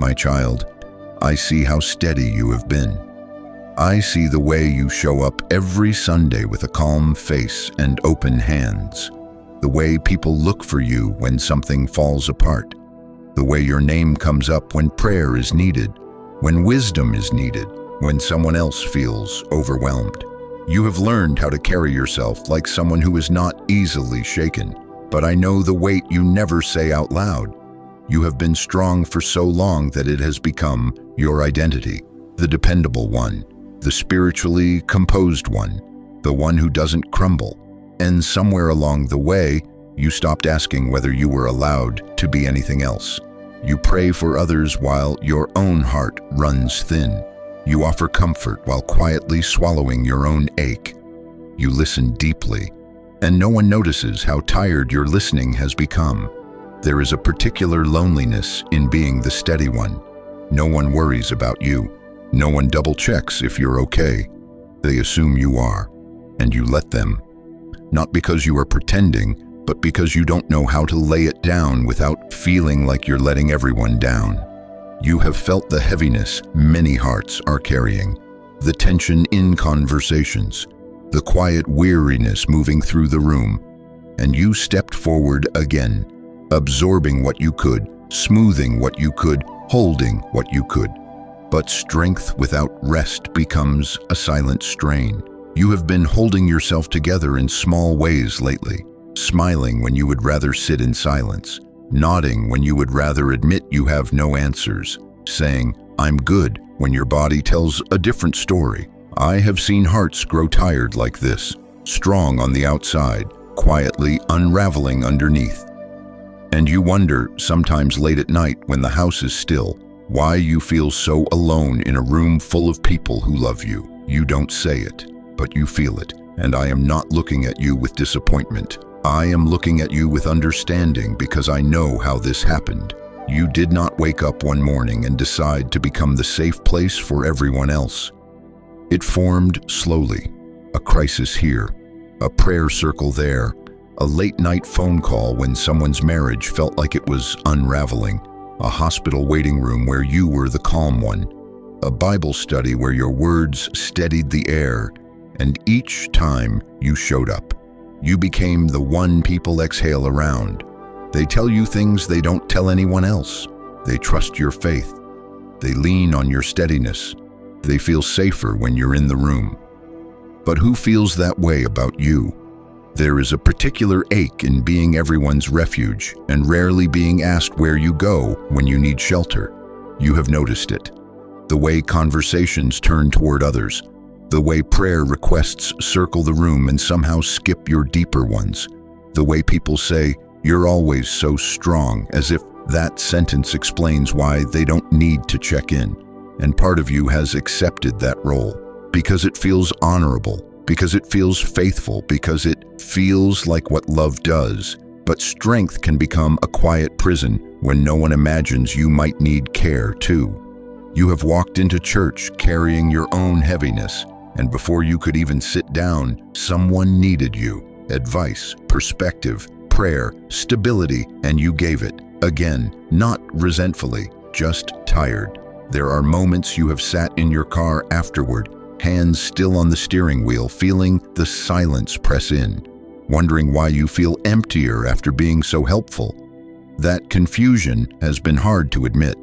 My child, I see how steady you have been. I see the way you show up every Sunday with a calm face and open hands. The way people look for you when something falls apart. The way your name comes up when prayer is needed, when wisdom is needed, when someone else feels overwhelmed. You have learned how to carry yourself like someone who is not easily shaken. But I know the weight you never say out loud. You have been strong for so long that it has become your identity, the dependable one, the spiritually composed one, the one who doesn't crumble. And somewhere along the way, you stopped asking whether you were allowed to be anything else. You pray for others while your own heart runs thin. You offer comfort while quietly swallowing your own ache. You listen deeply, and no one notices how tired your listening has become. There is a particular loneliness in being the steady one. No one worries about you. No one double-checks if you're okay. They assume you are, and you let them. Not because you are pretending, but because you don't know how to lay it down without feeling like you're letting everyone down. You have felt the heaviness many hearts are carrying, the tension in conversations, the quiet weariness moving through the room, and you stepped forward again, absorbing what you could, smoothing what you could, holding what you could. But strength without rest becomes a silent strain. You have been holding yourself together in small ways lately, smiling when you would rather sit in silence, nodding when you would rather admit you have no answers, saying, "I'm good," when your body tells a different story. I have seen hearts grow tired like this, strong on the outside, quietly unraveling underneath. And you wonder, sometimes late at night when the house is still, why you feel so alone in a room full of people who love you. You don't say it, but you feel it. And I am not looking at you with disappointment. I am looking at you with understanding because I know how this happened. You did not wake up one morning and decide to become the safe place for everyone else. It formed slowly. A crisis here, a prayer circle there, a late-night phone call when someone's marriage felt like it was unraveling, a hospital waiting room where you were the calm one, a Bible study where your words steadied the air, and each time you showed up, you became the one people exhale around. They tell you things they don't tell anyone else. They trust your faith. They lean on your steadiness. They feel safer when you're in the room. But who feels that way about you? There is a particular ache in being everyone's refuge and rarely being asked where you go when you need shelter. You have noticed it. The way conversations turn toward others, the way prayer requests circle the room and somehow skip your deeper ones, the way people say, "You're always so strong," as if that sentence explains why they don't need to check in. And part of you has accepted that role because it feels honorable, because it feels faithful, because it feels like what love does. But strength can become a quiet prison when no one imagines you might need care too. You have walked into church carrying your own heaviness, and before you could even sit down, someone needed you. Advice, perspective, prayer, stability, and you gave it. Again, not resentfully, just tired. There are moments you have sat in your car afterward, hands still on the steering wheel, feeling the silence press in, wondering why you feel emptier after being so helpful. That confusion has been hard to admit.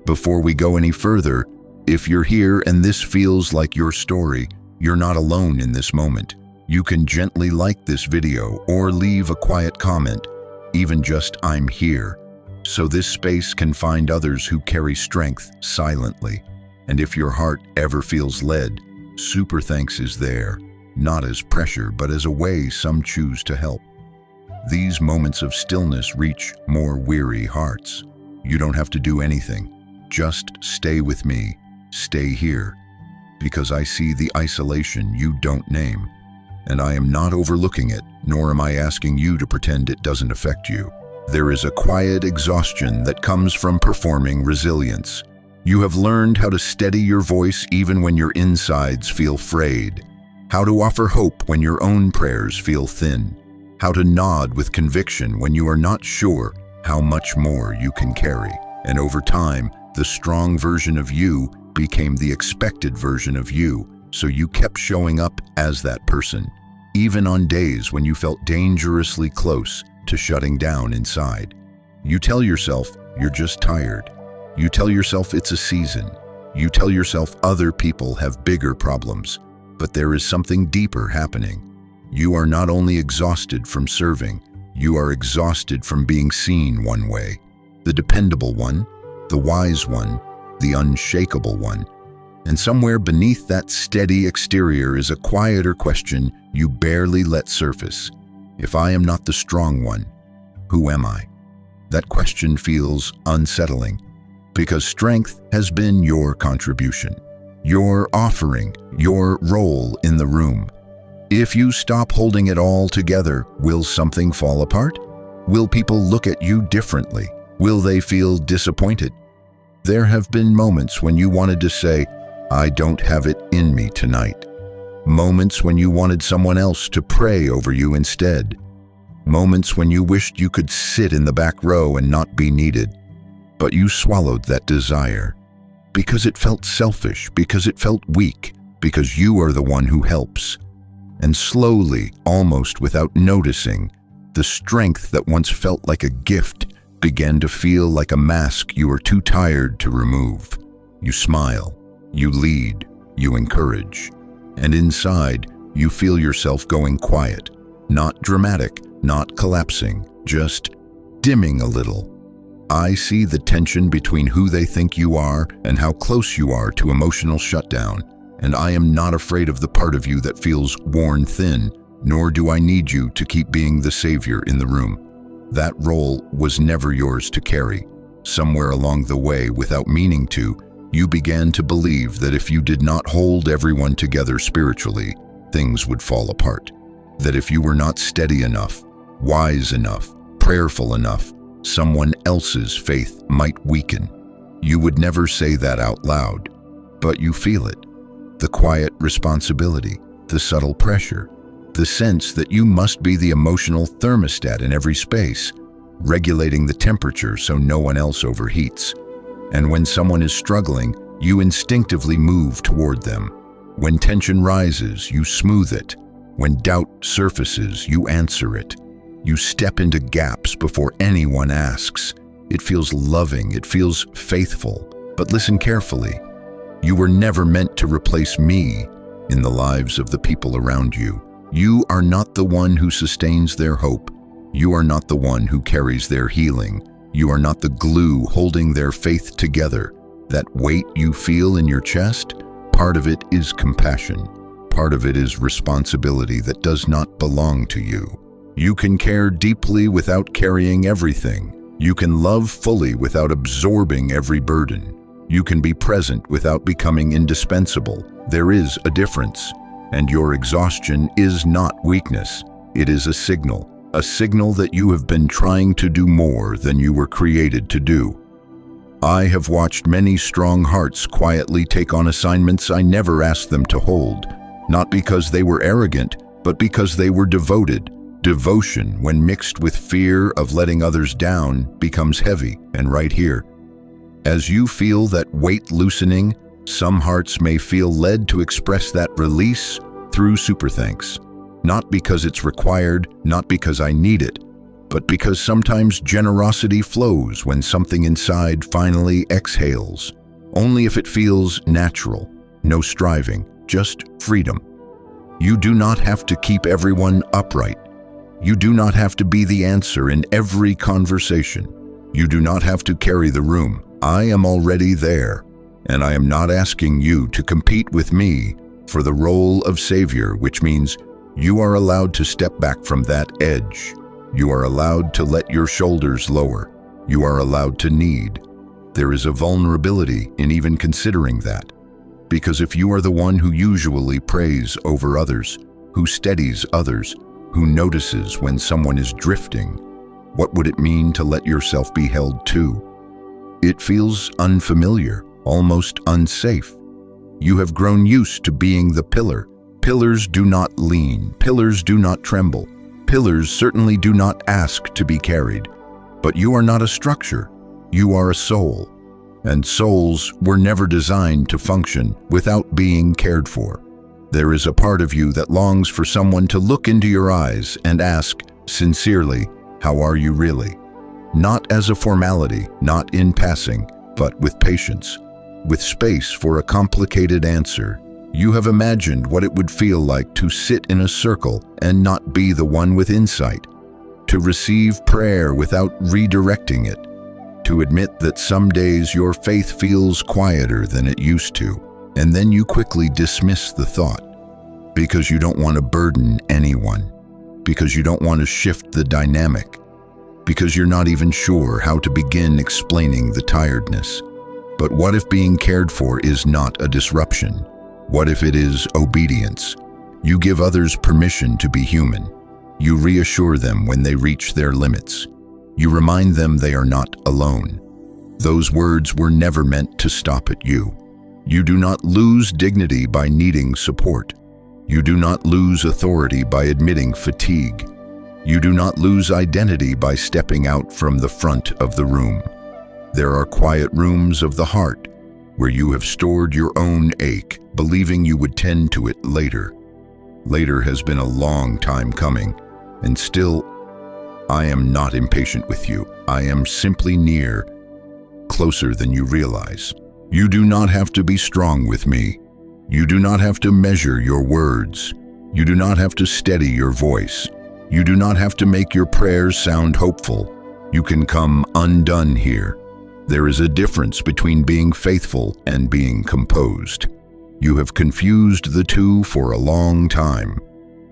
Before we go any further, if you're here and this feels like your story, you're not alone in this moment. You can gently like this video or leave a quiet comment, even just "I'm here," so this space can find others who carry strength silently. And if your heart ever feels led, Super Thanks is there, not as pressure, but as a way some choose to help. These moments of stillness reach more weary hearts. You don't have to do anything. Just stay with me, stay here, because I see the isolation you don't name. And I am not overlooking it, nor am I asking you to pretend it doesn't affect you. There is a quiet exhaustion that comes from performing resilience. You have learned how to steady your voice even when your insides feel frayed, how to offer hope when your own prayers feel thin, how to nod with conviction when you are not sure how much more you can carry. And over time, The strong version of you became the expected version of you, so you kept showing up as that person, even on days when you felt dangerously close to shutting down inside. You tell yourself you're just tired. You tell yourself it's a season. You tell yourself other people have bigger problems, but there is something deeper happening. You are not only exhausted from serving, you are exhausted from being seen one way. The dependable one, the wise one, the unshakable one. And somewhere beneath that steady exterior is a quieter question you barely let surface. If I am not the strong one, who am I? That question feels unsettling, because strength has been your contribution, your offering, your role in the room. If you stop holding it all together, will something fall apart? Will people look at you differently? Will they feel disappointed? There have been moments when you wanted to say, I don't have it in me tonight. Moments when you wanted someone else to pray over you instead. Moments when you wished you could sit in the back row and not be needed. But you swallowed that desire. Because it felt selfish, because it felt weak, because you are the one who helps. And slowly, almost without noticing, the strength that once felt like a gift began to feel like a mask you were too tired to remove. You smile, you lead, you encourage. And inside, you feel yourself going quiet. Not dramatic, not collapsing, just dimming a little. I see the tension between who they think you are and how close you are to emotional shutdown. And I am not afraid of the part of you that feels worn thin, nor do I need you to keep being the savior in the room. That role was never yours to carry. Somewhere along the way, without meaning to, you began to believe that if you did not hold everyone together spiritually, things would fall apart. That if you were not steady enough, wise enough, prayerful enough, someone else's faith might weaken. You would never say that out loud, but you feel it. The quiet responsibility, the subtle pressure, the sense that you must be the emotional thermostat in every space, regulating the temperature so no one else overheats. And when someone is struggling, you instinctively move toward them. When tension rises, you smooth it. When doubt surfaces, you answer it. You step into gaps before anyone asks. It feels loving, it feels faithful. But listen carefully. You were never meant to replace me in the lives of the people around you. You are not the one who sustains their hope. You are not the one who carries their healing. You are not the glue holding their faith together. That weight you feel in your chest, part of it is compassion. Part of it is responsibility that does not belong to you. You can care deeply without carrying everything. You can love fully without absorbing every burden. You can be present without becoming indispensable. There is a difference. And your exhaustion is not weakness. It is a signal that you have been trying to do more than you were created to do. I have watched many strong hearts quietly take on assignments I never asked them to hold, not because they were arrogant, but because they were devoted. Devotion, when mixed with fear of letting others down, becomes heavy, and right here. As you feel that weight loosening, some hearts may feel led to express that release through super thanks. Not because it's required, not because I need it, but because sometimes generosity flows when something inside finally exhales. Only if it feels natural, no striving, just freedom. You do not have to keep everyone upright. You do not have to be the answer in every conversation. You do not have to carry the room. I am already there, and I am not asking you to compete with me for the role of savior, which means you are allowed to step back from that edge. You are allowed to let your shoulders lower. You are allowed to need. There is a vulnerability in even considering that. Because if you are the one who usually prays over others, who steadies others, who notices when someone is drifting, what would it mean to let yourself be held too? It feels unfamiliar, almost unsafe. You have grown used to being the pillar. Pillars do not lean. Pillars do not tremble. Pillars certainly do not ask to be carried. But you are not a structure. You are a soul. and souls were never designed to function without being cared for. There is a part of you that longs for someone to look into your eyes and ask, sincerely, how are you really? Not as a formality, not in passing, but with patience, with space for a complicated answer. You have imagined what it would feel like to sit in a circle and not be the one with insight, to receive prayer without redirecting it, to admit that some days your faith feels quieter than it used to, and then you quickly dismiss the thought, because you don't want to burden anyone, because you don't want to shift the dynamic, because you're not even sure how to begin explaining the tiredness. But what if being cared for is not a disruption? What if it is obedience? You give others permission to be human. You reassure them when they reach their limits. You remind them they are not alone. Those words were never meant to stop at you. You do not lose dignity by needing support. You do not lose authority by admitting fatigue. You do not lose identity by stepping out from the front of the room. There are quiet rooms of the heart where you have stored your own ache, believing you would tend to it later. Later has been a long time coming, and still, I am not impatient with you. I am simply near, closer than you realize. You do not have to be strong with me. You do not have to measure your words. You do not have to steady your voice. You do not have to make your prayers sound hopeful. You can come undone here. There is a difference between being faithful and being composed. You have confused the two for a long time.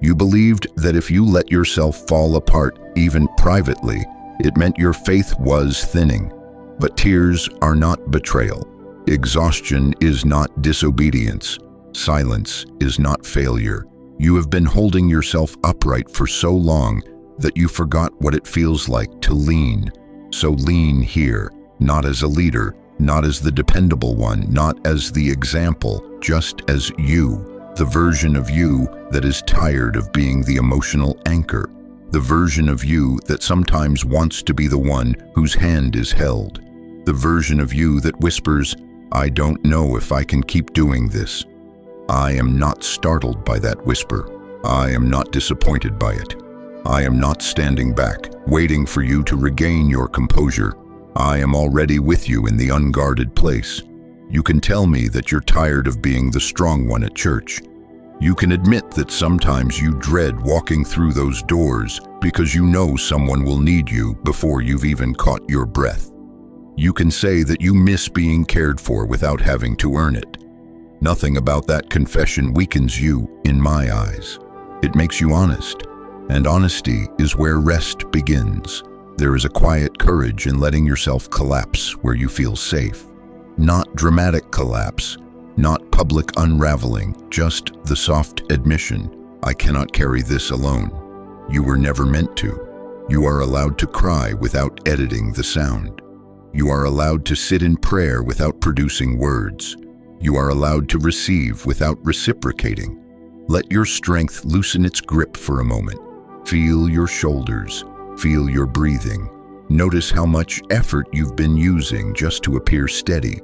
You believed that if you let yourself fall apart, even privately, it meant your faith was thinning. But tears are not betrayal. Exhaustion is not disobedience. Silence is not failure. You have been holding yourself upright for so long that you forgot what it feels like to lean. So lean here, not as a leader, not as the dependable one, not as the example, just as you, the version of you that is tired of being the emotional anchor, the version of you that sometimes wants to be the one whose hand is held, the version of you that whispers, I don't know if I can keep doing this. I am not startled by that whisper. I am not disappointed by it. I am not standing back, waiting for you to regain your composure. I am already with you in the unguarded place. You can tell me that you're tired of being the strong one at church. You can admit that sometimes you dread walking through those doors because you know someone will need you before you've even caught your breath. You can say that you miss being cared for without having to earn it. Nothing about that confession weakens you in my eyes. It makes you honest, and honesty is where rest begins. There is a quiet courage in letting yourself collapse where you feel safe. Not dramatic collapse, not public unraveling, just the soft admission, I cannot carry this alone. You were never meant to. You are allowed to cry without editing the sound. You are allowed to sit in prayer without producing words. You are allowed to receive without reciprocating. Let your strength loosen its grip for a moment. Feel your shoulders. Feel your breathing. Notice how much effort you've been using just to appear steady.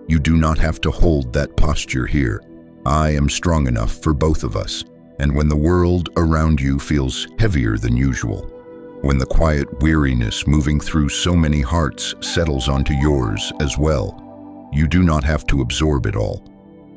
You do not have to hold that posture here. I am strong enough for both of us. And when the world around you feels heavier than usual, when the quiet weariness moving through so many hearts settles onto yours as well, you do not have to absorb it all.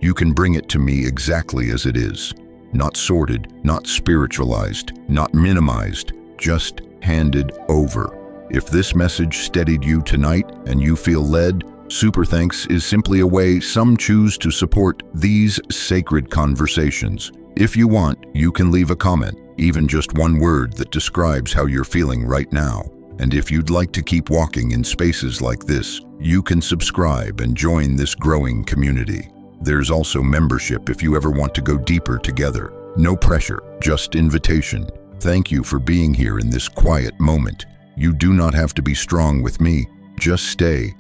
You can bring it to me exactly as it is. Not sorted, not spiritualized, not minimized, just handed over. If this message steadied you tonight and you feel led, Super Thanks is simply a way some choose to support these sacred conversations. If you want, you can leave a comment, even just one word that describes how you're feeling right now. And if you'd like to keep walking in spaces like this, you can subscribe and join this growing community. There's also membership if you ever want to go deeper together. No pressure, just invitation. Thank you for being here in this quiet moment. You do not have to be strong with me. Just stay